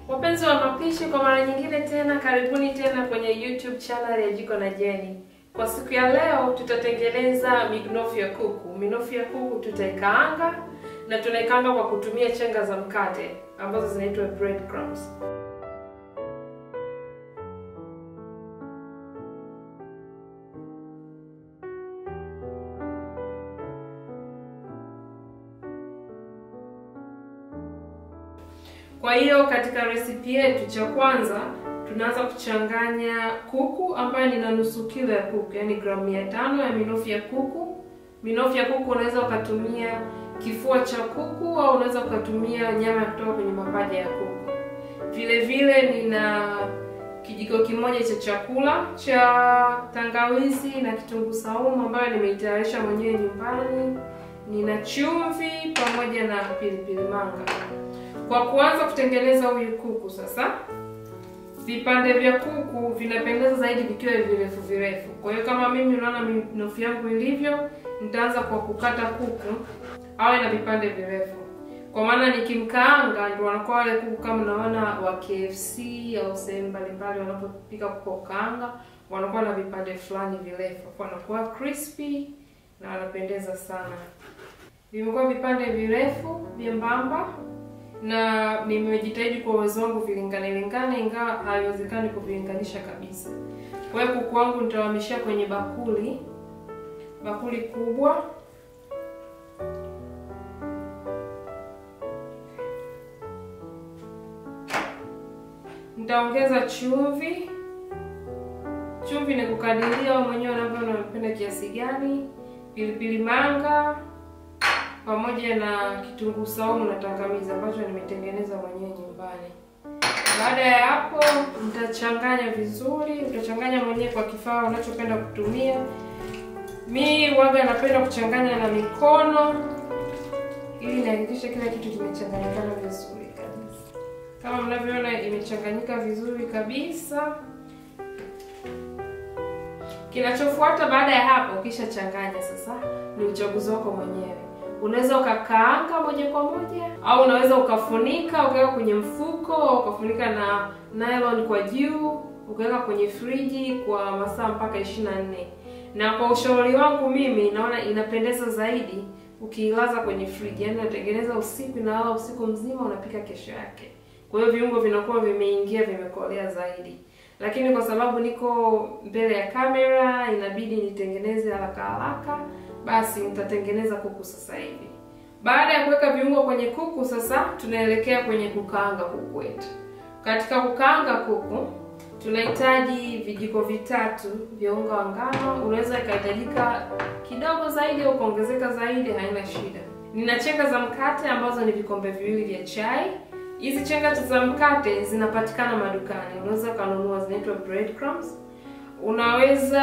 Wapenzi wa mapishi, kwa mara nyingine tena karibuni tena kwenye YouTube channel ya Jiko na Jenny. Kwa siku ya leo tutatengeneza minofu ya kuku. Minofu ya kuku tutaikaanga na tunaikaanga kwa kutumia chenga za mkate ambazo zinaitwa breadcrumbs. Kwa hiyo katika recipe yetu, cha kwanza tunaanza kuchanganya kuku ambayo ni nusu kilo ya kuku, yani gramu 500 ya minofu ya kuku. Minofu ya kuku unaweza ukatumia kifua cha kuku au unaweza ukatumia nyama ya kutoka kwenye mapaja ya kuku. Vile vile nina kijiko kimoja cha chakula cha tangawizi na kitunguu saumu ambayo nimeitayarisha mwenyewe nyumbani. Nina chumvi pamoja na pilipili manga. Kwa kuanza kutengeneza huyu kuku sasa, vipande vya kuku vinapendeza zaidi vikiwa virefu virefu. Kwa hiyo kama mimi unaona minofu yangu ilivyo, nitaanza kwa kukata kuku awe na vipande virefu. Kwa maana nikimkaanga ndio wanakuwa wale kuku kama unaona wa KFC au sehemu mbalimbali wanapopika kuku kaanga, wanakuwa na vipande fulani virefu. Kwa wanakuwa crispy na wanapendeza sana. Vimekuwa vipande virefu, vyembamba. Na nimejitahidi kwa uwezo wangu vilingane, ingawa haiwezekani kuvilinganisha kabisa. Kwa hiyo kuku wangu nitahamishia kwenye bakuli kubwa. Nitaongeza chumvi. Chumvi ni kukadiria wewe mwenyewe unapenda kiasi gani. Pilipili manga pamoja na kitunguu saumu na tangawizi ambacho nimetengeneza mwenyewe nyumbani. Baada ya hapo nitachanganya vizuri, utachanganya mwenyewe kwa kifaa unachopenda kutumia. Mimi huwa napenda kuchanganya na mikono ili nihakikishe kila kitu kimechanganyikana vizuri kabisa. Kama mnavyoona imechanganyika vizuri kabisa. Kinachofuata baada ya hapo kisha changanya sasa ni uchaguzi wako mwenyewe. Unaweza ukakaanga moja kwa moja au unaweza ukafunika ukaweka kwenye mfuko au ukafunika na nylon kwa juu ukaweka kwenye friji kwa masaa mpaka 24. Na kwa ushauri wangu mimi naona inapendeza zaidi ukiilaza kwenye friji. Yaani unatengeneza usiku na wala usiku mzima unapika kesho yake. Kwa hiyo viungo vinakuwa vimeingia, vimekolea zaidi. Lakini kwa sababu niko mbele ya kamera inabidi nitengeneze haraka, basi nitatengeneza kuku sasa hivi. Baada ya kuweka viungo kwenye kuku sasa tunaelekea kwenye kukaanga kuku wetu. Katika kukaanga kuku tunahitaji vijiko 3 vya unga wa ngano. Unaweza ikahitajika kidogo zaidi au kuongezeka zaidi, haina shida. Nina chenga za mkate ambazo ni vikombe 2 vya chai. Hizi chenga za mkate zinapatikana madukani. Unaweza kununua, zinaitwa breadcrumbs. Unaweza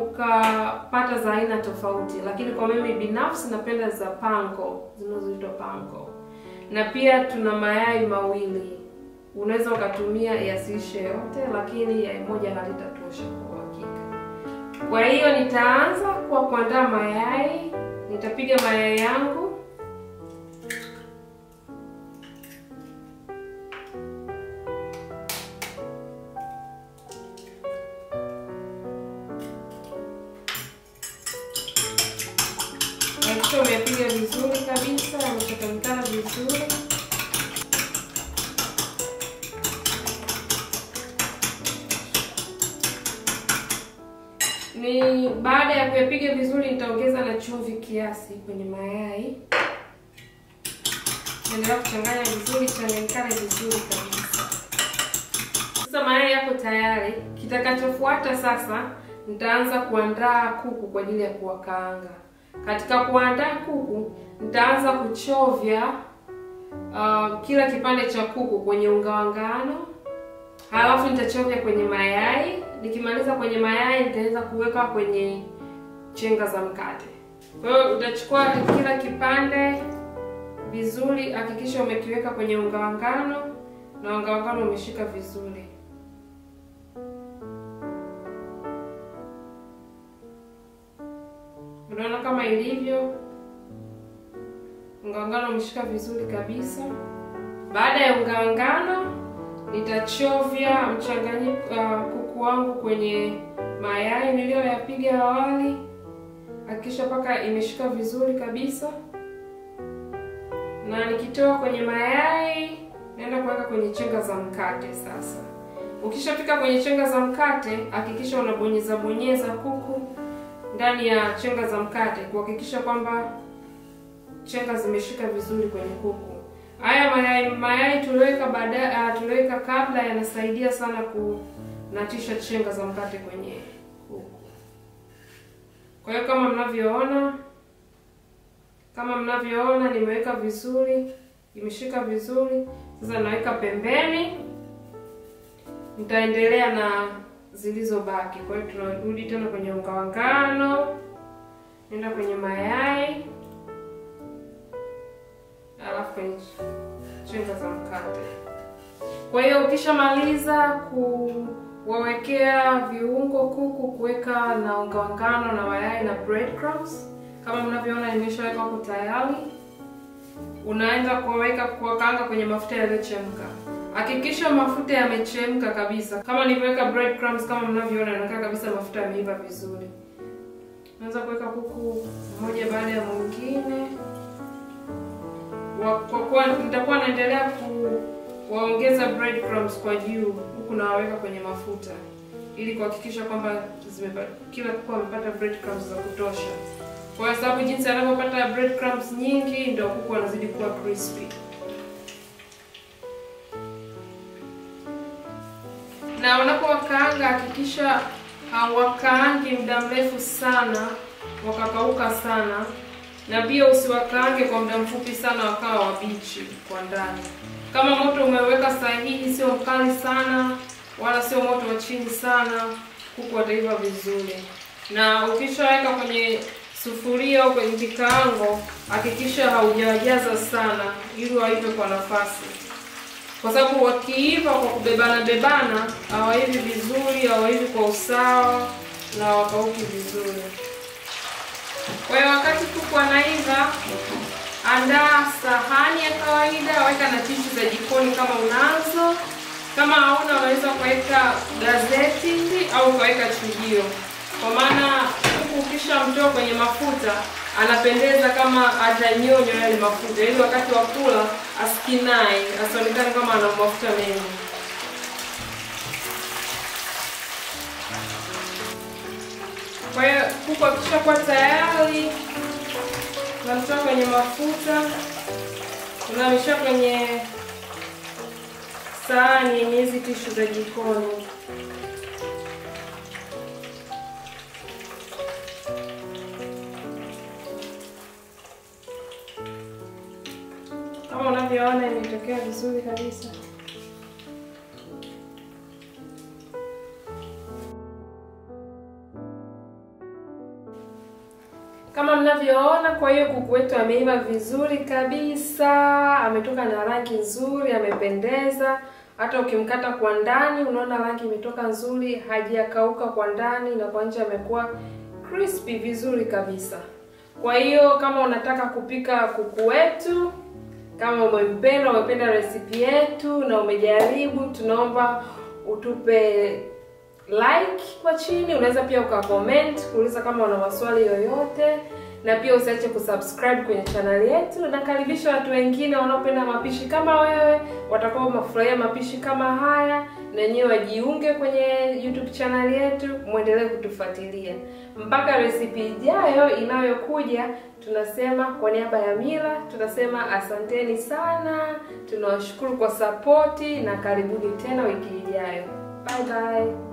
ukapata za aina tofauti, lakini kwa mimi binafsi napenda za panko, zinazoitwa panko. Na pia tuna mayai 2. Unaweza ukatumia yasiishe yote, lakini yai moja halitatosha kwa hakika. Kwa hiyo nitaanza kwa kuandaa mayai. Nitapiga mayai yangu. Kisha umepiga vizuri kabisa, yamechanganyikana vizuri. Baada ya kuyapiga vizuri nitaongeza na chumvi kiasi kwenye mayai. Naendelea kuchanganya vizuri, changanyikane vizuri kabisa. Sasa mayai yako tayari. Kitakachofuata sasa nitaanza kuandaa kuku kwa ajili ya kuwakaanga. Katika kuandaa kuku, nitaanza kuchovya kila kipande cha kuku kwenye unga wa ngano. Halafu nitachovya kwenye mayai. Nikimaliza kwenye mayai nitaanza kuweka kwenye chenga za mkate. Kwa hiyo utachukua kila kipande vizuri, hakikisha umekiweka kwenye unga wa ngano na unga wa ngano umeshika vizuri. Unaona kama ilivyo. Unga wa ngano umeshika vizuri kabisa. Baada ya unga wa ngano Nitachovya mchanganyiko kuku wangu kwenye mayai niliyoyapiga awali. Hakikisha paka imeshika vizuri kabisa. Na nikitoa kwenye mayai, naenda kuweka kwenye chenga za mkate sasa. Ukishapika kwenye chenga za mkate, hakikisha unabonyeza kuku ndani ya chenga za mkate kuhakikisha kwamba chenga zimeshika vizuri kwenye kuku. Haya mayai tuliweka kabla yanasaidia sana kunatisha chenga za mkate kwenye kuku. Kwa hiyo kama mnavyoona nimeweka vizuri, imeshika vizuri. Sasa naweka pembeni. Nitaendelea na zilizobaki. Kwa hiyo tunarudi tena kwenye unga wa ngano. Nenda kwenye mayai. Alafu kwenye chenga za mkate. Kwa hiyo ukishamaliza kuwawekea viungo kuku, kuweka na unga wa ngano na mayai na breadcrumbs, kama mnavyoona nimeshaweka huko tayari, unaanza kuweka kwenye mafuta yaliyochemka. Hakikisha mafuta yamechemka kabisa. Kama niliweka breadcrumbs kama mnavyoona inakaa kabisa mafuta yameiva vizuri. Naanza kuweka kuku mmoja baada ya mwingine. Kwa kuwa nitakuwa naendelea kuwaongeza breadcrumbs kwa juu, huku naweka kwenye mafuta ili kuhakikisha kwamba kila kuku amepata breadcrumbs za kutosha. Kwa sababu jinsi anapopata breadcrumbs nyingi ndio kuku anazidi kuwa crispy. Na unapowakaanga hakikisha hawakaangi muda mrefu sana wakakauka sana, na pia usiwakaange kwa muda mfupi sana wakawa wabichi kwa ndani. Kama moto umeweka sahihi, sio mkali sana wala sio moto wa chini sana, kuku wataiva vizuri. Na ukishaweka kwenye sufuria au kwenye kikaango, hakikisha haujawajaza sana ili waive kwa nafasi. Kwa sababu wakiiva kwa kubebana hawaivi vizuri, hawaivi kwa usawa na hawakauki vizuri. Kwa hiyo wakati kuku anaiva, andaa sahani ya kawaida, weka na tishu za jikoni kama unazo. Kama hauna unaweza kuweka gazeti au kuweka chujio. Kwa maana kuku ukishamtoa kwenye mafuta anapendeza kama atanyonya yale mafuta, ili wakati wa kula asikinai, asionekane kama ana mafuta mengi. Kwa hiyo kuku akishakuwa tayari, unamtoa kwenye mafuta, unamsha kwenye sahani yenye hizi tishu za jikoni. Kama unavyoona imetokea vizuri kabisa. Kama mnavyoona, kwa hiyo kuku wetu ameiva vizuri kabisa, ametoka na rangi nzuri, amependeza. Hata ukimkata kwa ndani unaona rangi imetoka nzuri, hajakauka kwa ndani na kwa nje amekuwa crispy vizuri kabisa. Kwa hiyo kama unataka kupika kuku wetu, kama umependa recipe yetu na umejaribu, tunaomba utupe like kwa chini. Unaweza pia ukacomment kuuliza kama una maswali yoyote, na pia usiache kusubscribe kwenye channel yetu. Nakaribisha watu wengine wanaopenda mapishi kama wewe, watakao mafurahia mapishi kama haya, na nyewe wajiunge kwenye YouTube channel yetu, muendelee kutufuatilia. Mpaka recipe ijayo inayokuja, tunasema kwa niaba ya Mila, tunasema asanteni sana. Tunawashukuru kwa support na karibuni tena wiki ijayo. Bye bye.